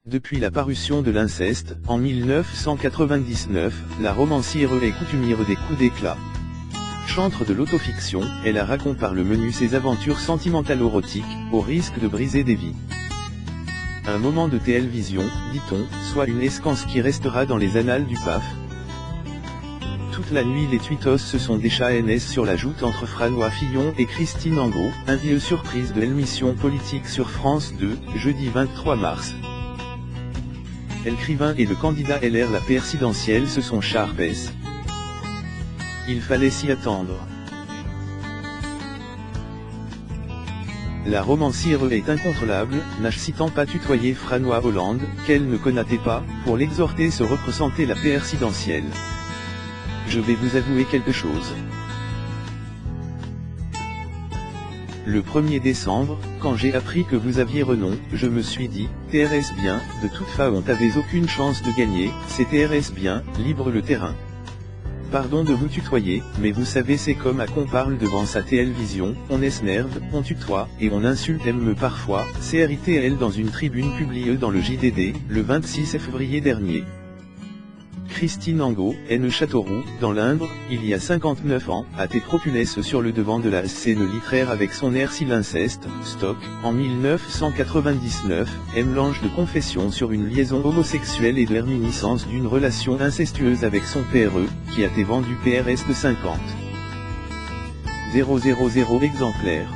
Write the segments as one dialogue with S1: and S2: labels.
S1: Depuis la parution de l'Inceste, en 1999, la romancière est coutumière des coups d'éclat. Chantre de l'autofiction, elle raconte par le menu ses aventures sentimentales-érotiques, au risque de briser des vies. Un moment de télévision, dit-on, soit une esquance qui restera dans les annales du PAF. Toute la nuit les tweetos se sont déchaînés sur la joute entre François Fillon et Christine Angot, un vieux surprise de l'émission politique sur France 2, jeudi 23 mars. L'écrivain et le candidat LR la présidentielle se sont charpés. Il fallait s'y attendre. La romancière est incontrôlable, n'achetant pas tutoyer François Hollande, qu'elle ne connaissait pas, pour l'exhorter se représenter la présidentielle. Je vais vous avouer quelque chose. Le 1er décembre, quand j'ai appris que vous aviez renom, je me suis dit, TRS bien, de toute façon on t'avait aucune chance de gagner, c'est TRS bien, libre le terrain. Pardon de vous tutoyer, mais vous savez c'est comme à qu'on parle devant sa télévision, on s'énerve, on tutoie, et on insulte même parfois, CRITL dans une tribune publiée dans le JDD, le 26 février dernier. Christine Angot, N. Châteauroux, dans l'Indre, il y a 59 ans, a été propulée sur le devant de la scène littéraire avec son air si l'inceste, Stock, en 1999, mélange de confession sur une liaison homosexuelle et de réminiscence d'une relation incestueuse avec son PRE, qui a été vendu PRS de 50 000 exemplaires.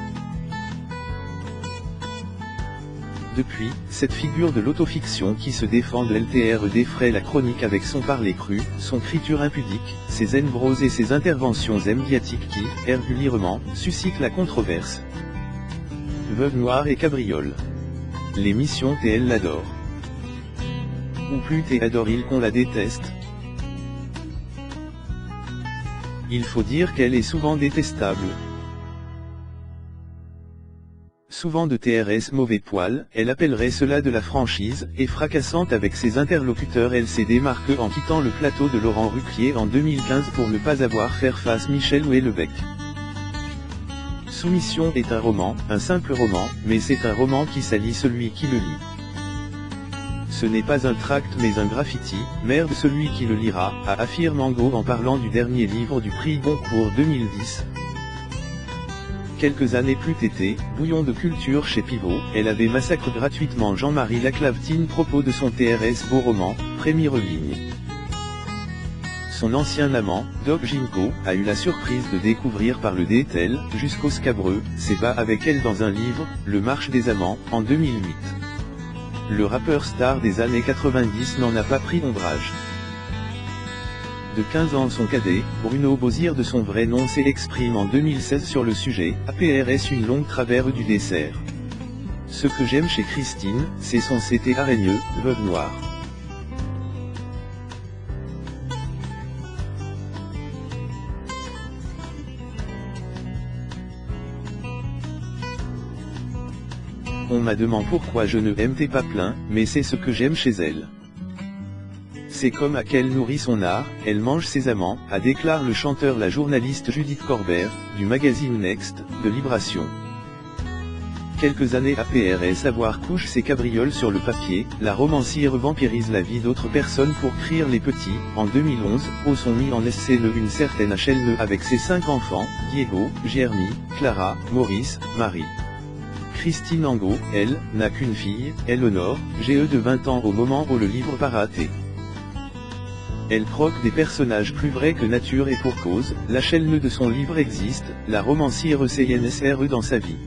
S1: Depuis, cette figure de l'autofiction qui se défend de LTR défraie la chronique avec son parler cru, son écriture impudique, ses embroses et ses interventions médiatiques qui, régulièrement, suscitent la controverse. Veuve noire et cabriole. L'émission TL l'adore. Ou plus t'es adore-il qu'on la déteste. Il faut dire qu'elle est souvent détestable. Souvent de TRS mauvais poil, elle appellerait cela de la franchise, et fracassante avec ses interlocuteurs elle s'est démarquée en quittant le plateau de Laurent Ruquier en 2015 pour ne pas avoir faire face Michel Houellebecq. Soumission est un roman, un simple roman, mais c'est un roman qui salit celui qui le lit. Ce n'est pas un tract mais un graffiti, merde celui qui le lira, affirme Angot en parlant du dernier livre du prix Goncourt 2010. Quelques années plus tété, bouillon de culture chez Pivot, elle avait massacré gratuitement Jean-Marie Laclavetine propos de son TRS beau roman, Première ligne. Son ancien amant, Doc Ginkgo, a eu la surprise de découvrir par le DTL, jusqu'au scabreux, ses bas avec elle dans un livre, Le Marche des Amants, en 2008. Le rappeur star des années 90 n'en a pas pris ombrage. De 15 ans son cadet, Bruno Bozir de son vrai nom s'exprime en 2016 sur le sujet, APRS une longue travers du dessert. Ce que j'aime chez Christine, c'est son CT araigneux, veuve noire. On m'a demandé pourquoi je ne m'aimais pas plein, mais c'est ce que j'aime chez elle. C'est comme à qu'elle nourrit son art, elle mange ses amants, a déclaré le chanteur la journaliste Judith Corbert, du magazine Next, de Libération. Quelques années après avoir couché ses cabrioles sur le papier, la romancière vampirise la vie d'autres personnes pour crier les petits. En 2011, au sont mis en scène une certaine HLE avec ses 5 enfants, Diego, Jeremy, Clara, Maurice, Marie. Christine Angot, elle, n'a qu'une fille, Eleonore, GE de 20 ans au moment où le livre paraît. Elle croque des personnages plus vrais que nature et pour cause, la chaîne de son livre existe, la romancière CNSRE dans sa vie.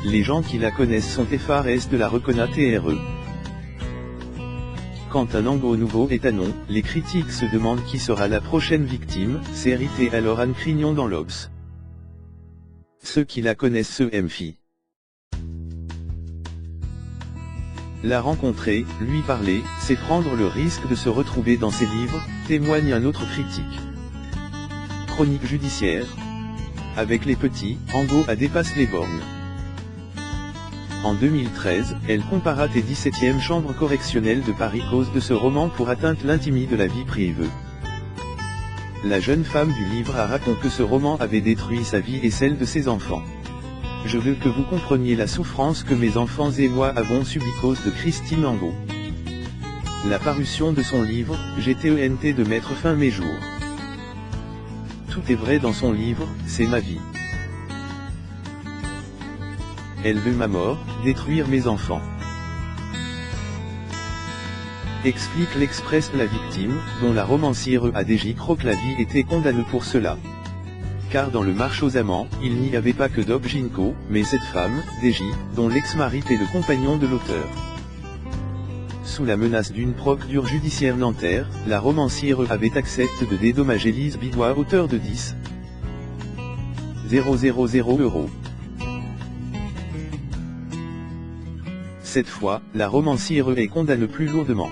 S1: Les gens qui la connaissent sont effarés de la reconnaître TRE. Quand un Angot nouveau est annon, les critiques se demandent qui sera la prochaine victime, c'est hérité alors Anne Crignon dans l'Obs. Ceux qui la connaissent se méfient. La rencontrer, lui parler, c'est prendre le risque de se retrouver dans ses livres, témoigne un autre critique. Chronique judiciaire. Avec les petits, Angot a dépassé les bornes. En 2013, elle compara les 17e chambre correctionnelle de Paris cause de ce roman pour atteinte l'intimité de la vie privée. La jeune femme du livre a raconté que ce roman avait détruit sa vie et celle de ses enfants. Je veux que vous compreniez la souffrance que mes enfants et moi avons subie cause de Christine Angot. la parution de son livre, GTENT de mettre fin mes jours. Tout est vrai dans son livre, c'est ma vie. Elle veut ma mort, détruire mes enfants. Explique l'Express. La victime, dont la romancière ADJ croque la vie, était condamnée pour cela. Car dans le marche aux amants, il n'y avait pas que Doc Ginko, mais cette femme, DJ, dont l'ex-mari était le compagnon de l'auteur. Sous la menace d'une procédure judiciaire nanterre, la romancière avait accepté de dédommager Lise Bidois à hauteur de 10 000 €. Cette fois, la romancière est condamnée plus lourdement.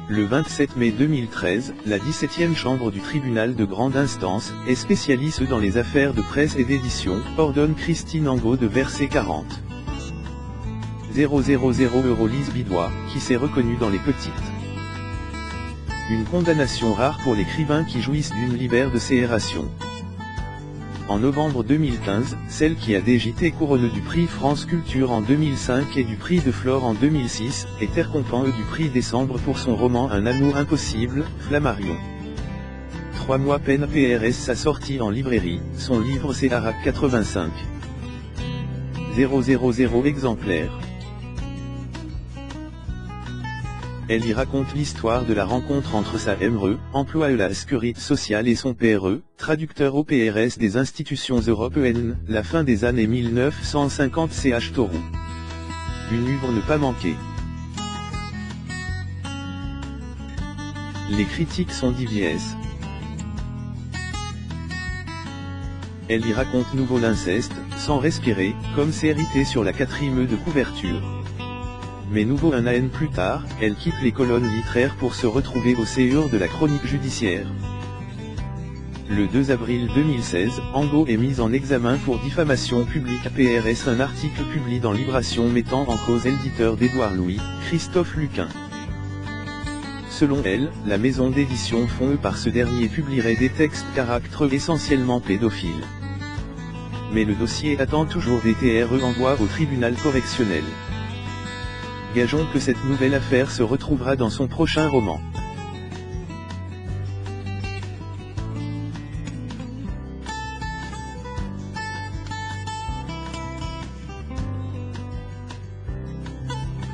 S1: Le 27 mai 2013, la 17e chambre du tribunal de grande instance, et spécialiste dans les affaires de presse et d'édition, ordonne Christine Angot de verser 40 000 € Lise Bidois, qui s'est reconnue dans les petites. Une condamnation rare pour l'écrivain qui jouissent d'une libère de séhération. En novembre 2015, celle qui a déjà été couronnée du prix France Culture en 2005 et du prix de Flore en 2006, est récompensée du prix Décembre pour son roman Un amour impossible, Flammarion. 3 mois peine PRS sa sortie en librairie, son livre c'est Arac 85 000 exemplaires. Elle y raconte l'histoire de la rencontre entre sa MRE, employée à la sécurité sociale, et son PRE, traducteur au PRS des institutions européennes, la fin des années 1950 ch Tauroux. Une œuvre ne pas manquer. Les critiques sont diverses. Elle y raconte nouveau l'inceste, sans respirer, comme c'est hérité sur la 4e de couverture. Mais nouveau un an plus tard, elle quitte les colonnes littéraires pour se retrouver au cœur de la chronique judiciaire. Le 2 avril 2016, Angot est mise en examen pour diffamation publique à PRS. Un article publié dans Libération mettant en cause l'éditeur d'Édouard Louis, Christophe Luquin. Selon elle, la maison d'édition fondée par ce dernier publierait des textes caractère essentiellement pédophiles. Mais le dossier attend toujours des renvois au tribunal correctionnel. Gageons que cette nouvelle affaire se retrouvera dans son prochain roman.